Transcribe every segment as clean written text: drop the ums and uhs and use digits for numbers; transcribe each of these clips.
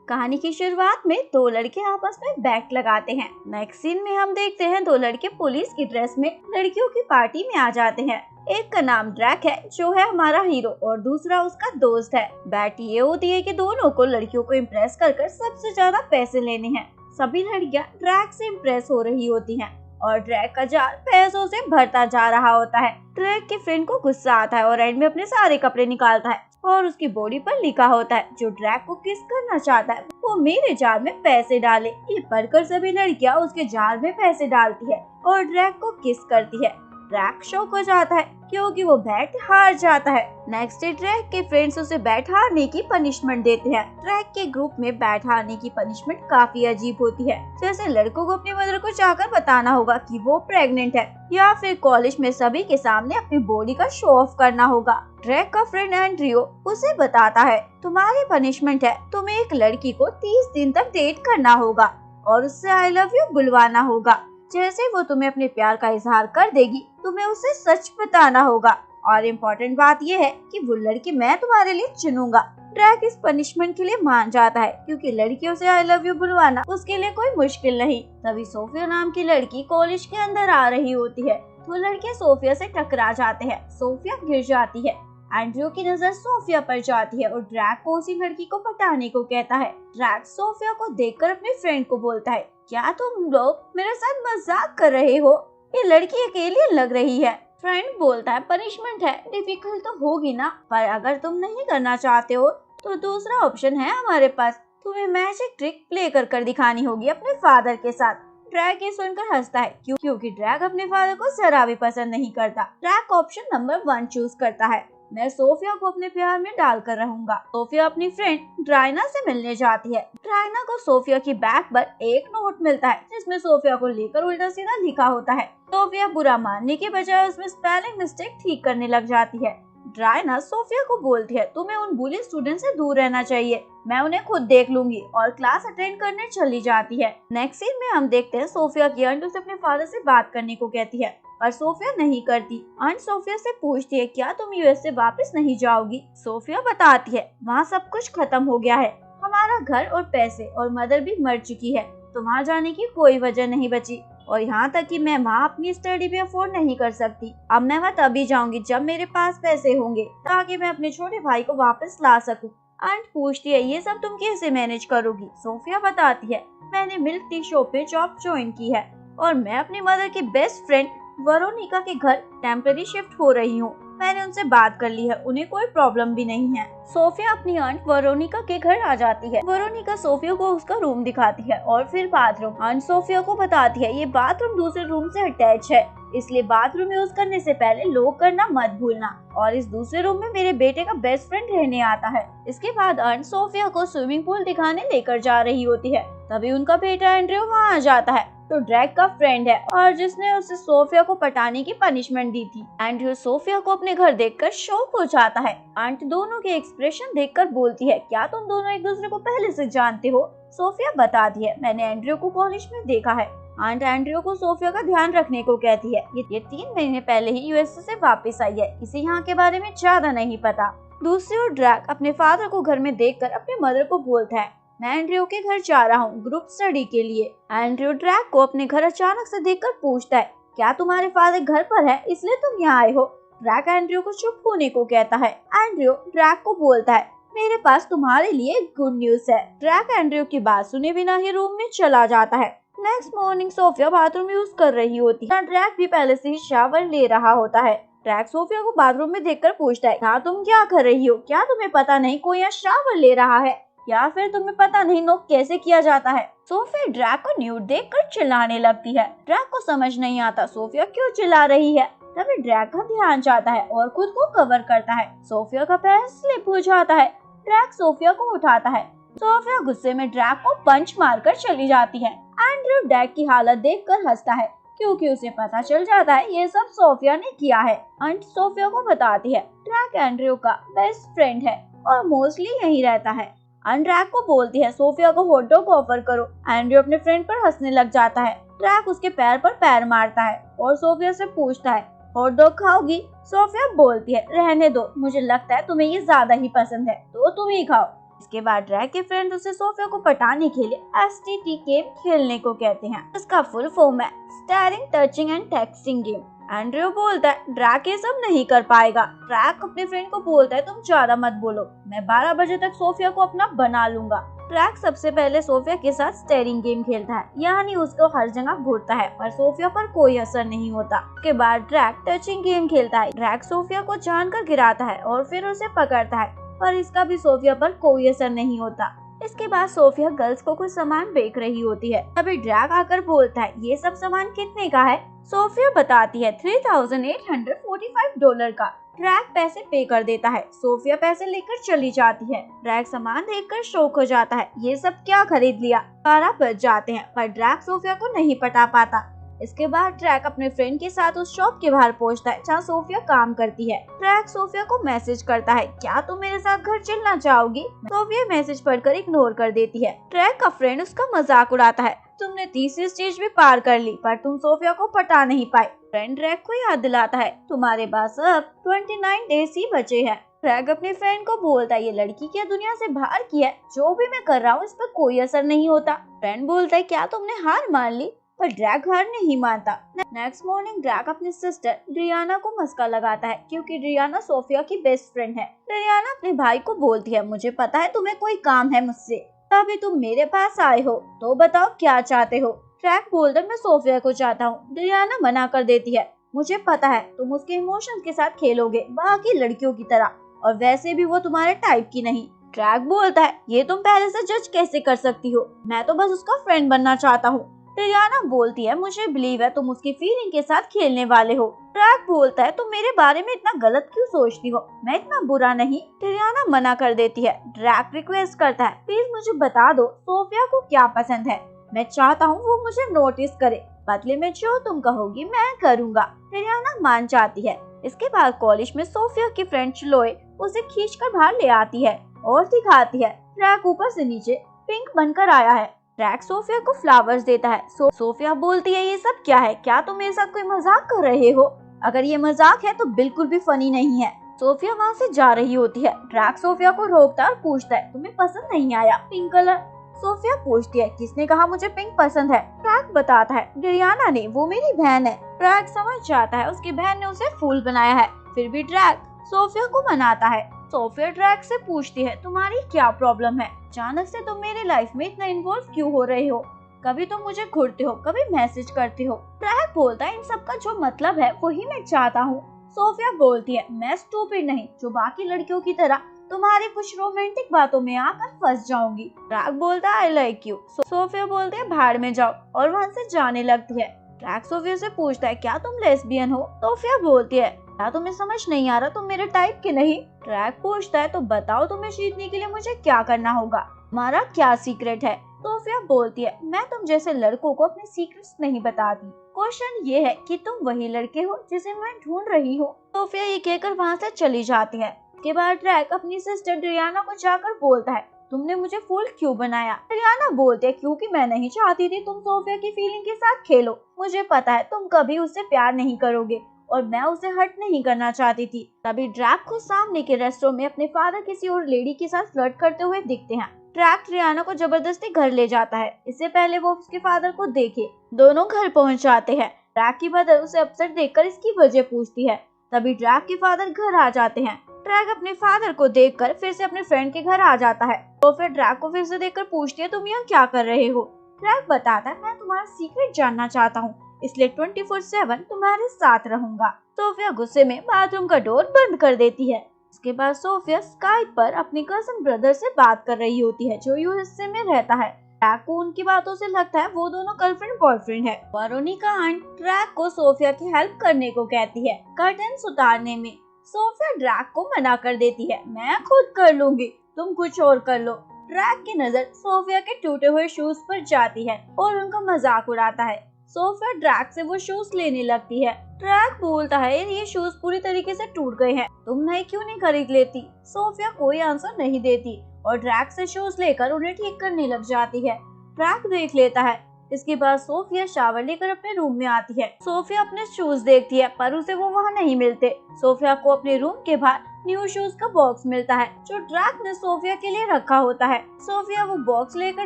कहानी की शुरुआत में दो लड़के आपस में बैट लगाते हैं। नेक्स्ट सीन में हम देखते हैं दो लड़के पुलिस की ड्रेस में लड़कियों की पार्टी में आ जाते हैं। एक का नाम ड्रैक है जो है हमारा हीरो और दूसरा उसका दोस्त है। बैट ये होती है कि दोनों को लड़कियों को इम्प्रेस कर सबसे ज्यादा पैसे लेने हैं। सभी लड़कियां ड्रैक से इम्प्रेस हो रही होती हैं और ड्रैक का जार पैसों से भरता जा रहा होता है। ड्रैक के फ्रेंड को गुस्सा आता है और एंड में अपने सारे कपड़े निकालता है और उसकी बॉडी पर लिखा होता है जो ड्रैक को किस करना चाहता है वो मेरे जार में पैसे डाले। ये पढ़कर सभी लड़कियां उसके जार में पैसे डालती है और ड्रैक को किस करती है। ड्रैक शॉक हो जाता है क्योंकि वो बैट हार जाता है। नेक्स्ट डे ड्रैक के फ्रेंड्स उसे बैट हारने की पनिशमेंट देते हैं। ड्रैक के ग्रुप में बैट हारने की पनिशमेंट काफी अजीब होती है, जैसे लड़कों को अपनी मदर को जाकर बताना होगा कि वो प्रेग्नेंट है या फिर कॉलेज में सभी के सामने अपनी बॉडी का शो ऑफ करना होगा। ड्रैक का फ्रेंड एंड्रियो उसे बताता है तुम्हारी पनिशमेंट है, तुम्हें एक लड़की को 30 दिन तक डेट करना होगा और उससे आई लव यू बुलवाना होगा। जैसे वो तुम्हें अपने प्यार का इजहार कर देगी तुम्हें उसे सच बताना होगा और इम्पोर्टेंट बात यह है कि वो लड़की मैं तुम्हारे लिए चुनूंगा। ड्रैक इस पनिशमेंट के लिए मान जाता है क्योंकि लड़कियों से आई लव यू बुलवाना उसके लिए कोई मुश्किल नहीं। तभी सोफिया नाम की लड़की कॉलेज के अंदर आ रही होती है तो लड़के सोफिया से टकरा जाते हैं। सोफिया गिर जाती है। एंड्रयू की नजर सोफिया पर जाती है और ड्रैक को उसी लड़की को पटाने को कहता है। ड्रैक सोफिया को देखकर अपने फ्रेंड को बोलता है क्या तुम लोग मेरे साथ मजाक कर रहे हो? ये लड़की अकेली लग रही है। फ्रेंड बोलता है पनिशमेंट है, डिफिकल्ट तो होगी ना, पर अगर तुम नहीं करना चाहते हो तो दूसरा ऑप्शन है हमारे पास, तुम्हें मैजिक ट्रिक प्ले कर दिखानी होगी अपने फादर के साथ। ड्रैक ये सुनकर हंसता है क्योंकि ड्रैक अपने फादर को जरा भी पसंद नहीं करता। ड्रैक ऑप्शन नंबर 1 चूज करता है, मैं सोफिया को अपने प्यार में डालकर रहूंगा। सोफिया अपनी फ्रेंड ड्राइना से मिलने जाती है। ड्राइना को सोफिया की बैग पर एक नोट मिलता है जिसमें सोफिया को लेकर उल्टा सीधा लिखा होता है। सोफिया बुरा मानने के बजाय उसमें स्पेलिंग मिस्टेक ठीक करने लग जाती है। ड्राइना सोफिया को बोलती है तुम्हें उन बुली स्टूडेंट से दूर रहना चाहिए, मैं उन्हें खुद देख लूंगी और क्लास अटेंड करने चली जाती है। नेक्स्ट सीन में हम देखते हैं सोफिया की आंट उसे अपने फादर से बात करने को कहती है पर सोफिया नहीं करती। आंट सोफिया से पूछती है क्या तुम यूएस से वापस नहीं जाओगी? सोफिया बताती है वहाँ सब कुछ खत्म हो गया है, हमारा घर और पैसे और मदर भी मर चुकी है, तो वहाँ जाने की कोई वजह नहीं बची और यहाँ तक कि मैं वहाँ अपनी स्टडी भी अफोर्ड नहीं कर सकती। अब मैं वहाँ तभी जाऊंगी जब मेरे पास पैसे होंगे ताकि मैं अपने छोटे भाई को वापस ला सकूं। आंट पूछती है ये सब तुम कैसे मैनेज करोगी? सोफिया बताती है मैंने मिल्क टी शॉप पे जॉब ज्वाइन की है और मैं अपनी मदर की बेस्ट फ्रेंड वरोनिका के घर टेम्पररी शिफ्ट हो रही हूँ, मैंने उनसे बात कर ली है, उन्हें कोई प्रॉब्लम भी नहीं है। सोफिया अपनी आंट वरोनिका के घर आ जाती है। वरोनिका सोफिया को उसका रूम दिखाती है और फिर बाथरूम। आंट सोफिया को बताती है ये बाथरूम दूसरे रूम से अटैच है, इसलिए बाथरूम यूज करने से पहले लॉक करना मत भूलना और इस दूसरे रूम में मेरे बेटे का बेस्ट फ्रेंड रहने आता है। इसके बाद आंट सोफिया को स्विमिंग पूल दिखाने लेकर जा रही होती है। तभी उनका बेटा एंड्रयू वहाँ आ जाता है तो ड्रैक का फ्रेंड है और जिसने उसे सोफिया को पटाने की पनिशमेंट दी थी। एंड्रयू सोफिया को अपने घर देखकर शॉक हो जाता है। आंट दोनों के एक्सप्रेशन देखकर बोलती है क्या तुम दोनों एक दूसरे को पहले से जानते हो? सोफिया बताती है मैंने एंड्रयू को कॉलेज में देखा है। आंट एंड्रयू को सोफिया का ध्यान रखने को कहती है। ये 3 महीने पहले ही यूएसए से वापस आई है, इसे यहाँ के बारे में ज्यादा नहीं पता। दूसरी ओर ड्रैक अपने फादर को घर में देखकर अपने मदर को बोलता है मैं एंड्रयू के घर जा रहा हूँ ग्रुप स्टडी के लिए। एंड्रयू ड्रैक को अपने घर अचानक से देखकर पूछता है क्या तुम्हारे फादर घर पर है इसलिए तुम यहाँ आए हो? ड्रैक एंड्रयू को चुप होने को कहता है। एंड्रयू ड्रैक को बोलता है मेरे पास तुम्हारे लिए गुड न्यूज है। ड्रैक एंड्रयू की बात सुने बिना ही रूम में चला जाता है। Next morning Sofia bathroom use कर रही होती है। ड्रैक भी पहले से ही शावर ले रहा होता है। ड्रैक सोफिया को बाथरूम में देखकर पूछता है हाँ तुम क्या कर रही हो? क्या तुम्हें पता नहीं कोई यहाँ शावर ले रहा है या फिर तुम्हें पता नहीं नोक कैसे किया जाता है? सोफिया ड्रैक को न्यूड देखकर चिल्लाने लगती है। ड्रैक को समझ नहीं आता सोफिया क्यों चिल्ला रही है। तभी ड्रैक का ध्यान जाता है और खुद को कवर करता है। सोफिया का पैर स्लिप हो जाता है। ड्रैक सोफिया को उठाता है। सोफिया गुस्से में ड्रैक को पंच मारकर चली जाती है। एंड्रयू ड्रैक की हालत देखकर हंसता है क्योंकि उसे पता चल जाता है ये सब सोफिया ने किया है। आंट सोफिया को बताती है ड्रैक एंड्रयू का बेस्ट फ्रेंड है और मोस्टली यहीं रहता है। ड्रैक को बोलती है सोफिया को हॉट डॉग ऑफर करो। एंड्रयू अपने फ्रेंड पर हंसने लग जाता है। ड्रैक उसके पैर पर पैर मारता है और सोफिया से पूछता है हॉट डॉग खाओगी? सोफिया बोलती है रहने दो, मुझे लगता है तुम्हें ये ज्यादा ही पसंद है तो तुम ही खाओ। इसके बाद ड्रैक के फ्रेंड उसे सोफिया को पटाने के लिए STT गेम खेलने को कहते हैं। इसका फुल फॉर्म है steering, touching and texting game. Andrew बोलता है ड्रैक ये सब नहीं कर पाएगा। ड्रैक अपने फ्रेंड को बोलता है तुम ज्यादा मत बोलो, मैं 12 बजे तक सोफिया को अपना बना लूंगा। ड्रैक सबसे पहले सोफिया के साथ स्टेयरिंग गेम खेलता है, यानी उसको हर जगह घूरता है पर सोफिया पर कोई असर नहीं होता। उसके बाद ड्रैक टचिंग गेम खेलता है। ड्रैक सोफिया को जानकर गिराता है और फिर उसे पकड़ता है, पर इसका भी सोफिया पर कोई असर नहीं होता। इसके बाद सोफिया गर्ल्स को कुछ सामान बेच रही होती है, तभी ड्रैक आकर बोलता है ये सब सामान कितने का है। सोफिया बताती है $3,845 का। ड्रैक पैसे पे कर देता है। सोफिया पैसे लेकर चली जाती है। ड्रैक सामान देखकर शॉक हो जाता है, ये सब क्या खरीद लिया। 12 बज जाते हैं पर ड्रैक सोफिया को नहीं पटा पाता। इसके बाद ड्रैक अपने फ्रेंड के साथ उस शॉप के बाहर पहुंचता है जहाँ सोफिया काम करती है। ड्रैक सोफिया को मैसेज करता है क्या तुम मेरे साथ घर चलना चाहोगी। सोफिया मैसेज पढ़कर इग्नोर कर देती है। ड्रैक का फ्रेंड उसका मजाक उड़ाता है तुमने तीसरी स्टेज भी पार कर ली पर तुम सोफिया को पटा नहीं पाए। फ्रेंड ड्रैक को याद दिलाता है तुम्हारे पास अब 29 डेज ही बचे हैं। ड्रैक अपने फ्रेंड को बोलता है ये लड़की क्या दुनिया से बाहर की है, जो भी मैं कर रहा हूँ इस पर कोई असर नहीं होता। फ्रेंड बोलता है क्या तुमने हार मान ली, पर ड्रैक हार नहीं मानता। नेक्स्ट मॉर्निंग ड्रैक अपनी सिस्टर ड्रियाना को मस्का लगाता है क्योंकि ड्रियाना सोफिया की बेस्ट फ्रेंड है। ड्रियाना अपने भाई को बोलती है मुझे पता है तुम्हें कोई काम है मुझसे, तभी तुम मेरे पास आए हो, तो बताओ क्या चाहते हो। ड्रैक बोलता है मैं सोफिया को चाहता हूँ। ड्रियाना मना कर देती है मुझे पता है तुम उसके इमोशंस के साथ खेलोगे बाकी लड़कियों की तरह, और वैसे भी वो तुम्हारे टाइप की नहीं। ड्रैक बोलता है ये तुम पहले से जज कैसे कर सकती हो, मैं तो बस उसका फ्रेंड बनना चाहता हूँ। ड्रियाना बोलती है मुझे बिलीव है तुम उसकी फीलिंग के साथ खेलने वाले हो। ड्रैक बोलता है तुम मेरे बारे में इतना गलत क्यों सोचती हो, मैं इतना बुरा नहीं। ड्रियाना मना कर देती है। ड्रैक रिक्वेस्ट करता है प्लीज मुझे बता दो सोफिया को क्या पसंद है, मैं चाहता हूँ वो मुझे नोटिस करे, बदले में जो तुम कहोगी मैं करूँगा। ड्रियाना मान जाती है। इसके बाद कॉलेज में सोफिया की फ्रेंड चिलोए उसे खींच कर बाहर ले आती है और दिखाती है ड्रैक ऊपर से नीचे पिंक बनकर आया है। ड्रैक सोफिया को फ्लावर्स देता है। सोफिया बोलती है ये सब क्या है, क्या तुम मेरे साथ कोई मजाक कर रहे हो, अगर ये मजाक है तो बिल्कुल भी फनी नहीं है। सोफिया वहाँ से जा रही होती है। ड्रैक सोफिया को रोकता है और पूछता है तुम्हें पसंद नहीं आया पिंक कलर। सोफिया पूछती है किसने कहा मुझे पिंक पसंद है। ड्रैक बताता है ड्रियाना ने, वो मेरी बहन है। ड्रैक समझ जाता है उसकी बहन ने उसे फूल बनाया है, फिर भी ड्रैक सोफिया को मनाता है। सोफिया ड्रैक से पूछती है तुम्हारी क्या प्रॉब्लम है, अचानक से तुम मेरी लाइफ में इतना इन्वॉल्व क्यों हो रहे हो, कभी तुम मुझे घूरते हो कभी मैसेज करते हो। ड्रैक बोलता है इन सब का जो मतलब है वही मैं चाहता हूँ। सोफिया बोलती है मैं स्टूपिड नहीं जो बाकी लड़कियों की तरह तुम्हारी कुछ रोमांटिक बातों में आकर फंस जाऊंगी। ड्रैक बोलता है आई लाइक यू। सोफिया बोलती है भाड़ में जाओ और वहाँ से जाने लगती है। ड्रैक सोफिया से पूछता है क्या तुम लेस्बियन हो। सोफिया बोलती है क्या तुम्हें समझ नहीं आ रहा, तुम मेरे टाइप के नहीं। ड्रैक पूछता है तो बताओ तुम्हें जीतने के लिए मुझे क्या करना होगा, तुम्हारा क्या सीक्रेट है। सोफिया बोलती है मैं तुम जैसे लड़कों को अपने सीक्रेट्स नहीं बताती, क्वेश्चन ये है कि तुम वही लड़के हो जिसे मैं ढूंढ रही हूँ। सोफिया ये कहकर वहाँ से चली जाती है। इसके बाद ड्रैक अपनी सिस्टर ड्रियाना को जाकर बोलता है तुमने मुझे फूल क्यों बनाया। ड्रियाना बोलती है क्योंकि मैं नहीं चाहती थी तुम सोफिया की फीलिंग के साथ खेलो, मुझे पता है तुम कभी उससे प्यार नहीं करोगे और मैं उसे हर्ट नहीं करना चाहती थी। तभी ड्रैक को सामने के रेस्टोरेंट में अपने फादर किसी और लेडी के साथ फ्लर्ट करते हुए दिखते हैं। ड्रैक ड्रियाना को जबरदस्ती घर ले जाता है, इससे पहले वो उसके फादर को देखे। दोनों घर पहुंच जाते हैं। ड्रैक की मदर उसे अपसेट देखकर इसकी वजह पूछती है। तभी ड्रैक के फादर घर आ जाते हैं। ड्रैक अपने फादर को देखकर फिर से अपने फ्रेंड के घर आ जाता है। तो फिर ड्रैक को फिर से देखकर पूछती है तुम यहाँ क्या कर रहे हो। ड्रैक बताता है मैं तुम्हारा सीक्रेट जानना चाहता हूँ, इसलिए 24/7 तुम्हारे साथ रहूंगा। सोफिया गुस्से में बाथरूम का डोर बंद कर देती है। इसके बाद सोफिया स्काइप पर अपनी कजिन ब्रदर से बात कर रही होती है जो यूएसए में रहता है। ड्रैक को उनकी बातों से लगता है वो दोनों गर्लफ्रेंड बॉयफ्रेंड है। वेरोनिका आंट ड्रैक को सोफिया की हेल्प करने को कहती है कर्टन्स उतारने में। सोफिया ड्रैक को मना कर देती है मैं खुद कर लूंगी, तुम कुछ और कर लो। ड्रैक की नजर सोफिया के टूटे हुए शूज पर जाती है और उनका मजाक उड़ाता है। सोफिया ड्रैक से वो शूज लेने लगती है। ड्रैक बोलता है ये शूज पूरी तरीके से टूट गए हैं, तुम नए क्यों नहीं खरीद लेती। सोफिया कोई आंसर नहीं देती और ड्रैक से शूज लेकर उन्हें ठीक करने लग जाती है। ड्रैक देख लेता है। इसके बाद सोफिया शावर लेकर अपने रूम में आती है। सोफिया अपने शूज देखती है पर उसे वो वहाँ नहीं मिलते। सोफिया को अपने रूम के बाहर न्यू शूज का बॉक्स मिलता है जो ड्रैक ने सोफिया के लिए रखा होता है। सोफिया वो बॉक्स लेकर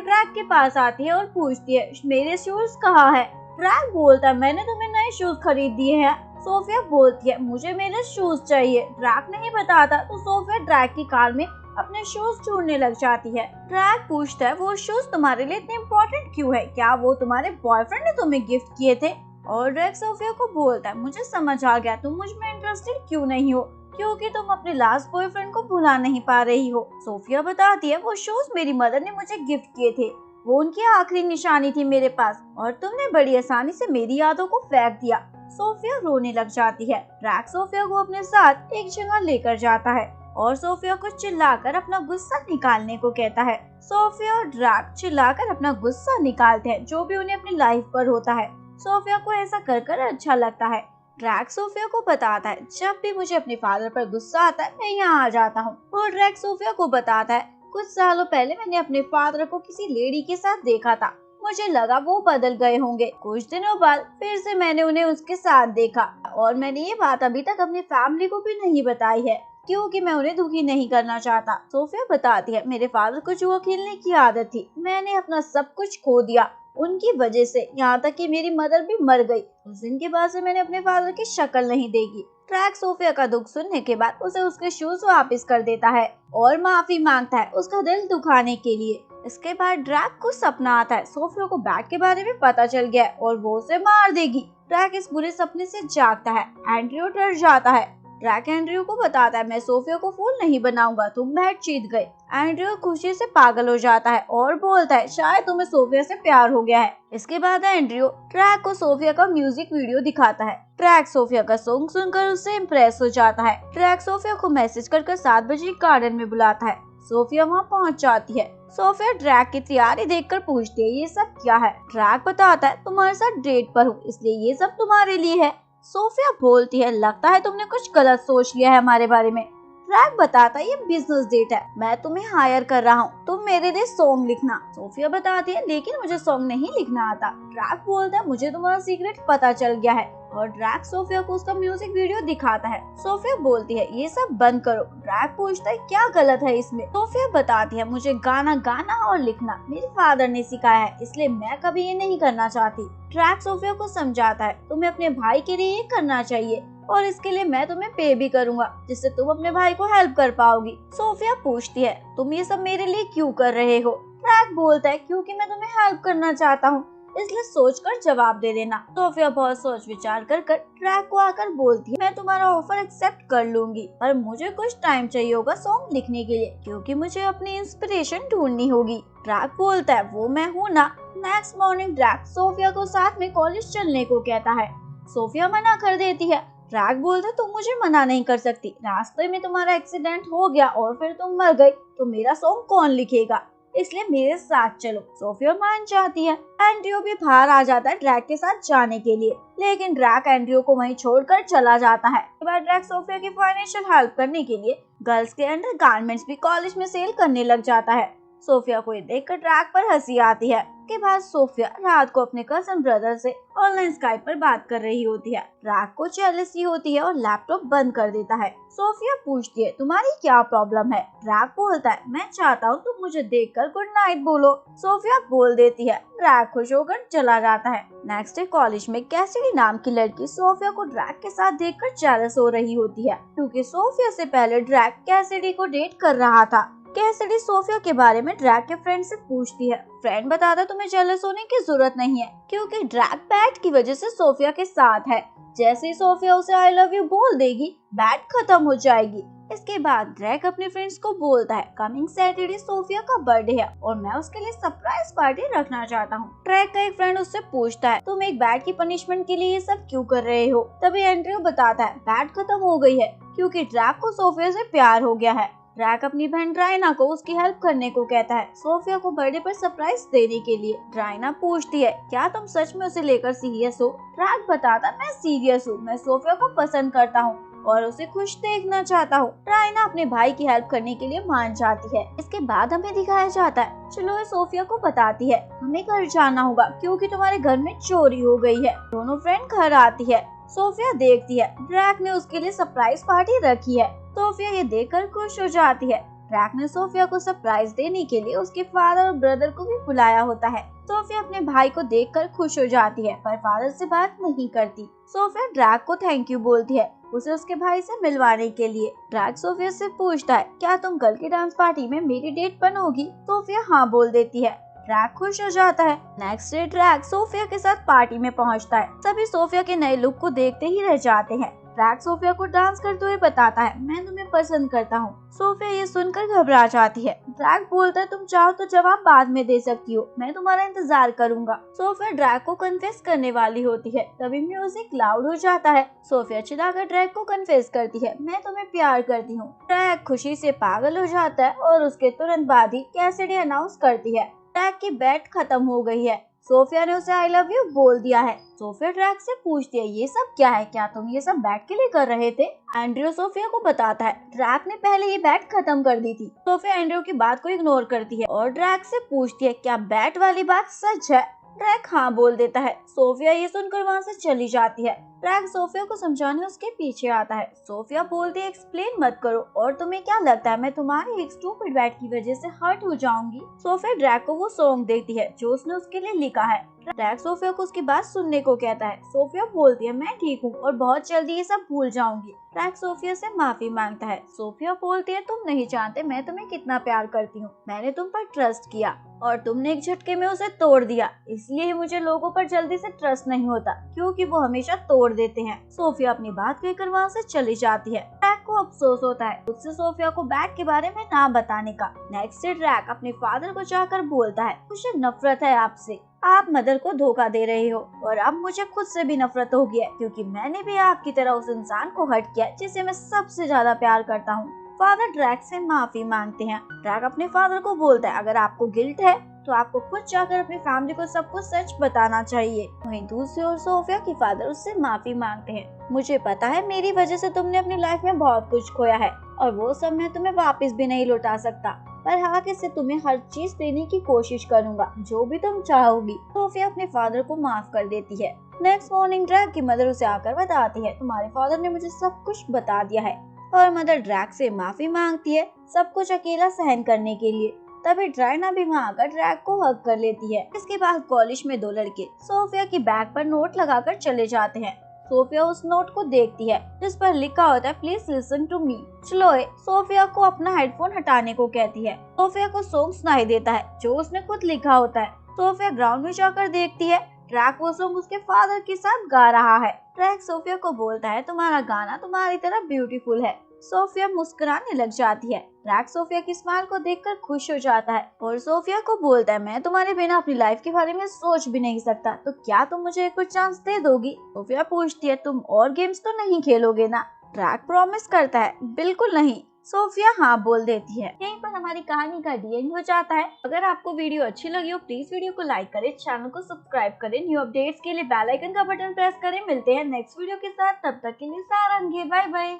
ड्रैक के पास आती है और पूछती है मेरे शूज कहाँ है। ड्रैक बोलता है मैंने तुम्हें नए शूज खरीद दिए हैं। सोफिया बोलती है मुझे मेरे शूज चाहिए। ड्रैक नहीं बताता तो सोफिया ड्रैक की कार में अपने शूज ढूंढने लग जाती है। ड्रैक पूछता है वो शूज तुम्हारे लिए इतने इम्पोर्टेंट क्यों है, क्या वो तुम्हारे बॉयफ्रेंड ने तुम्हें गिफ्ट किए थे। और ड्रैक सोफिया को बोलता है मुझे समझ आ गया तुम मुझ में इंटरेस्टेड क्यों नहीं हो, क्योंकि तुम अपने लास्ट बॉयफ्रेंड को भुला नहीं पा रही हो। सोफिया बताती है वो शूज मेरी मदर ने मुझे गिफ्ट किए थे, वो उनकी आखिरी निशानी थी मेरे पास और तुमने बड़ी आसानी से मेरी यादों को फेंक दिया। सोफिया रोने लग जाती है। ड्रैक सोफिया को अपने साथ एक जगह लेकर जाता है और सोफिया को चिल्लाकर अपना गुस्सा निकालने को कहता है। सोफिया और ड्रैक चिल्लाकर अपना गुस्सा निकालते हैं जो भी उन्हें अपनी लाइफ पर होता है। सोफिया को ऐसा कर अच्छा लगता है। ड्रैक सोफिया को बताता है जब भी मुझे अपने फादर पर गुस्सा आता है मैं यहाँ आ जाता हूँ। और ड्रैक सोफिया को बताता है कुछ सालों पहले मैंने अपने फादर को किसी लेडी के साथ देखा था, मुझे लगा वो बदल गए होंगे। कुछ दिनों बाद फिर से मैंने उन्हें उसके साथ देखा और मैंने ये बात अभी तक अपनी फैमिली को भी नहीं बताई है क्योंकि मैं उन्हें दुखी नहीं करना चाहता। सोफिया बताती है मेरे फादर को जुआ खेलने की आदत थी, मैंने अपना सब कुछ खो दिया उनकी वजह से, यहाँ तक कि मेरी मदर भी मर गई। उस दिन के बाद से मैंने अपने फादर की शक्ल नहीं देखी। ड्रैक सोफिया का दुख सुनने के बाद उसे उसके शूज वापस कर देता है और माफी मांगता है उसका दिल दुखाने के लिए। इसके बाद ड्रैक को सपना आता है सोफिया को बैट के बारे में पता चल गया और वो उसे मार देगी। ड्रैक इस बुरे सपने से जागता है। एंड्रयू डर जाता है। ड्रैक एंड्रयू को बताता है मैं सोफिया को फूल नहीं बनाऊंगा, तुम बैट जीत गए। एंड्रयू खुशी से पागल हो जाता है और बोलता है शायद तुम्हें सोफिया से प्यार हो गया है। इसके बाद एंड्रयू ड्रैक को सोफिया का म्यूजिक वीडियो दिखाता है। ड्रैक सोफिया का सॉन्ग सुनकर उससे इम्प्रेस हो जाता है। ड्रैक सोफिया को मैसेज कर 7 बजे गार्डन में बुलाता है। सोफिया वहाँ पहुँच जाती है। सोफिया ड्रैक की तैयारी देखकर पूछती है ये सब क्या है। ड्रैक बताता है तुम्हारे साथ डेट पर हूँ इसलिए ये सब तुम्हारे लिए है। सोफिया बोलती है लगता है तुमने कुछ गलत सोच लिया है हमारे बारे में। ड्रैक बताता है ये बिजनेस डेट है, मैं तुम्हें हायर कर रहा हूँ, तुम मेरे लिए सॉन्ग लिखना। सोफिया बताती है लेकिन मुझे सॉन्ग नहीं लिखना आता। ड्रैक बोलता है मुझे तुम्हारा सीक्रेट पता चल गया है और ड्रैक सोफिया को उसका म्यूजिक वीडियो दिखाता है। सोफिया बोलती है ये सब बंद करो। ड्रैक पूछता है क्या गलत है इसमें। सोफिया बताती है मुझे गाना गाना और लिखना मेरे फादर ने सिखाया है इसलिए मैं कभी ये नहीं करना चाहती। ड्रैक सोफिया को समझाता है तुम्हें अपने भाई के लिए ये करना चाहिए और इसके लिए मैं तुम्हें पे भी करूंगा जिससे तुम अपने भाई को हेल्प कर पाओगी। सोफिया पूछती है तुम ये सब मेरे लिए क्यों कर रहे हो। ड्रैक बोलता है क्योंकि मैं तुम्हें हेल्प करना चाहता हूँ, इसलिए सोचकर जवाब दे देना। सोफिया बहुत सोच विचार कर ड्रैक को आकर बोलती है मैं तुम्हारा ऑफर एक्सेप्ट कर लूंगी पर मुझे कुछ टाइम चाहिए होगा सॉन्ग लिखने के लिए क्योंकि मुझे अपनी इंस्पिरेशन ढूंढनी होगी। ड्रैक बोलता है वो मैं हूँ ना। नेक्स्ट मॉर्निंग ड्रैक सोफिया को साथ में कॉलेज चलने को कहता है। सोफिया मना कर देती है। ड्रैक बोलता है तुम मुझे मना नहीं कर सकती, रास्ते में तुम्हारा एक्सीडेंट हो गया और फिर तुम मर गई तो मेरा सॉन्ग कौन लिखेगा, इसलिए मेरे साथ चलो। सोफिया मान जाती है। एंड्रयू भी बाहर आ जाता है ड्रैक के साथ जाने के लिए लेकिन ड्रैक एंड्रयू को वहीं छोड़कर चला जाता है। इसके बाद ड्रैक सोफिया की फाइनेंशियल हेल्प करने के लिए गर्ल्स के अंडर गारमेंट्स भी कॉलेज में सेल करने लग जाता है। सोफिया को देखकर ड्रैक पर हंसी आती है। के बाद सोफिया रात को अपने कजन ब्रदर से ऑनलाइन स्काइप पर बात कर रही होती है। ड्रैक को जेलसी होती है और लैपटॉप बंद कर देता है। सोफिया पूछती है तुम्हारी क्या प्रॉब्लम है। ड्रैक बोलता है मैं चाहता हूँ तुम मुझे देखकर गुड नाइट बोलो। सोफिया बोल देती है। ड्रैक खुश होकर चला जाता है। नेक्स्ट डे कॉलेज में कैसिडी नाम की लड़की सोफिया को ड्रैक के साथ देखकर जेलस हो रही होती है क्योंकि सोफिया से पहले ड्रैक कैसिडी को डेट कर रहा था। कैसिडी सोफिया के बारे में ड्रैक के फ्रेंड से पूछती है। फ्रेंड बताता तुम्हें जेलस होने की जरूरत नहीं है क्योंकि ड्रैक बैट की वजह से सोफिया के साथ है, जैसे ही सोफिया उसे आई लव यू बोल देगी बैट खत्म हो जाएगी। इसके बाद ड्रैक अपने फ्रेंड्स को बोलता है कमिंग सैटरडे सोफिया का बर्थडे है और मैं उसके लिए सरप्राइज पार्टी रखना चाहता हूँ। ड्रैक का एक फ्रेंड उससे पूछता है तुम एक बैट की पनिशमेंट के लिए ये सब क्यों कर रहे हो। तभी एंड्रयू बताता है बैट खत्म हो गई है क्योंकि ड्रैक को सोफिया से प्यार हो गया है। ड्रैक अपनी बहन ड्राइना को उसकी हेल्प करने को कहता है सोफिया को बर्थडे पर सरप्राइज देने के लिए। ड्राइना पूछती है क्या तुम सच में उसे लेकर सीरियस हो। ड्रैक बताता मैं सीरियस हूँ, मैं सोफिया को पसंद करता हूँ और उसे खुश देखना चाहता हूँ। ड्राइना अपने भाई की हेल्प करने के लिए मान जाती है। इसके बाद हमें दिखाया जाता है चलो सोफिया को बताती है हमें घर जाना होगा क्योंकि तुम्हारे घर में चोरी हो गई है। दोनों फ्रेंड घर आती है। सोफिया देखती है ड्रैक ने उसके लिए सरप्राइज पार्टी रखी है सोफिया ये देखकर खुश हो जाती है। ड्रैक ने सोफिया को सरप्राइज देने के लिए उसके फादर और ब्रदर को भी बुलाया होता है। सोफिया अपने भाई को देखकर खुश हो जाती है पर फादर से बात नहीं करती। सोफिया ड्रैक को थैंक यू बोलती है उसे उसके भाई से मिलवाने के लिए। ड्रैक सोफिया से पूछता है क्या तुम कल की डांस पार्टी में मेरी डेट बनोगी? सोफिया हाँ बोल देती है। ड्रैक खुश हो जाता है। नेक्स्ट डे ड्रैक सोफिया के साथ पार्टी में पहुंचता है। सभी सोफिया के नए लुक को देखते ही रह जाते हैं। ड्रैक सोफिया को डांस करते हुए बताता है मैं तुम्हें पसंद करता हूँ। सोफिया ये सुनकर घबरा जाती है। ड्रैक बोलता है तुम चाहो तो जवाब बाद में दे सकती हो, मैं तुम्हारा इंतजार करूंगा। सोफिया ड्रैक को कन्फेस करने वाली होती है तभी म्यूजिक लाउड हो जाता है। सोफिया चिल्लाकर ड्रैक को कन्फेस करती है मैं तुम्हें प्यार करती हूँ। ड्रैक खुशी से पागल हो जाता है और उसके तुरंत बाद ही कैसिडी अनाउंस करती है ड्रैक की बेट खत्म हो गई है। सोफिया ने उसे आई लव यू बोल दिया है। सोफिया ड्रैक से पूछती है ये सब क्या है, क्या तुम ये सब बैट के लिए कर रहे थे? एंड्रयू सोफिया को बताता है ड्रैक ने पहले ये बैट खत्म कर दी थी। सोफिया एंड्रयू की बात को इग्नोर करती है और ड्रैक से पूछती है क्या बैट वाली बात सच है? ड्रैक हाँ बोल देता है। सोफिया ये सुनकर वहाँ से चली जाती है। ड्रैक सोफिया को समझाने उसके पीछे आता है। सोफिया बोलती है एक्सप्लेन मत करो, और तुम्हें क्या लगता है मैं तुम्हारी एक स्टूपिड बैट की वजह से हर्ट हो जाऊंगी? सोफिया ड्रैक को वो सॉन्ग देती है जो उसने उसके लिए लिखा है। ड्रैक सोफिया को उसकी बात सुनने को कहता है। सोफिया बोलती है मैं ठीक हूँ और बहुत जल्दी ये सब भूल जाऊंगी। ड्रैक सोफिया से माफी मांगता है। सोफिया बोलती है तुम नहीं जानते मैं तुम्हें कितना प्यार करती हूँ। मैंने तुम पर ट्रस्ट किया और तुमने एक झटके में उसे तोड़ दिया, इसलिए मुझे लोगों पर जल्दी से ट्रस्ट नहीं होता क्योंकि वो हमेशा तोड़ देते हैं। सोफिया अपनी बात कहकर वहाँ से चली जाती है। ड्रैक को अफसोस होता है उससे सोफिया को बैट के बारे में ना बताने का। नेक्स्ट डे ड्रैक अपने फादर को जाकर बोलता है मुझे नफरत है आपसे, आप मदर को धोखा दे रहे हो और अब मुझे खुद से भी नफरत हो गया क्योंकि मैंने भी आपकी तरह उस इंसान को हर्ट किया जिसे मैं सबसे ज्यादा प्यार करता हूँ। फादर ड्रैक से माफी मांगते हैं। ड्रैक अपने फादर को बोलता है अगर आपको गिल्ट है तो आपको खुद जाकर अपनी फैमिली को सब कुछ सच बताना चाहिए। वहीं दूसरी ओर सोफिया के फादर उससे माफी मांगते हैं। मुझे पता है मेरी वजह से तुमने अपनी लाइफ में बहुत कुछ खोया है और वो सब मैं तुम्हें वापस भी नहीं लौटा सकता, पर हाँ से तुम्हें हर चीज देने की कोशिश करूंगा जो भी तुम चाहोगी। सोफिया अपने फादर को माफ कर देती है। नेक्स्ट मॉर्निंग ड्रैक की मदर उसे आकर बताती है तुम्हारे फादर ने मुझे सब कुछ बता दिया है, और मदर ड्रैक से माफी मांगती है सब कुछ अकेला सहन करने के लिए। तभी ड्राइना भी वहाँ आकर ड्रैक को हग कर लेती है। इसके बाद कॉलेज में दो लड़के सोफिया की बैग पर नोट लगाकर चले जाते हैं। सोफिया उस नोट को देखती है जिस पर लिखा होता है प्लीज लिसन टू मी। चलोए सोफिया को अपना हेडफोन हटाने को कहती है। सोफिया को सॉन्ग सुनाई देता है जो उसने खुद लिखा होता है। सोफिया ग्राउंड में जाकर देखती है ड्रैक वो सॉन्ग उसके फादर के साथ गा रहा है। ड्रैक सोफिया को बोलता है तुम्हारा गाना तुम्हारी तरह ब्यूटीफुल है। सोफिया मुस्कुराने लग जाती है। ड्रैक सोफिया की स्माइल को देखकर खुश हो जाता है और सोफिया को बोलता है मैं तुम्हारे बिना अपनी लाइफ के बारे में सोच भी नहीं सकता, तो क्या तुम मुझे एक चांस दे दोगी? सोफिया पूछती है तुम और गेम्स तो नहीं खेलोगे ना? ड्रैक प्रॉमिस करता है बिल्कुल नहीं। सोफिया हाँ बोल देती है। यहीं पर हमारी कहानी का एंड हो जाता है। अगर आपको वीडियो अच्छी लगी हो प्लीज वीडियो को लाइक करें, चैनल को सब्सक्राइब करें, न्यू अपडेट्स के लिए बेल आइकन का बटन प्रेस करें। मिलते हैं नेक्स्ट वीडियो के साथ, तब तक के लिए सारंगी बाय बाय।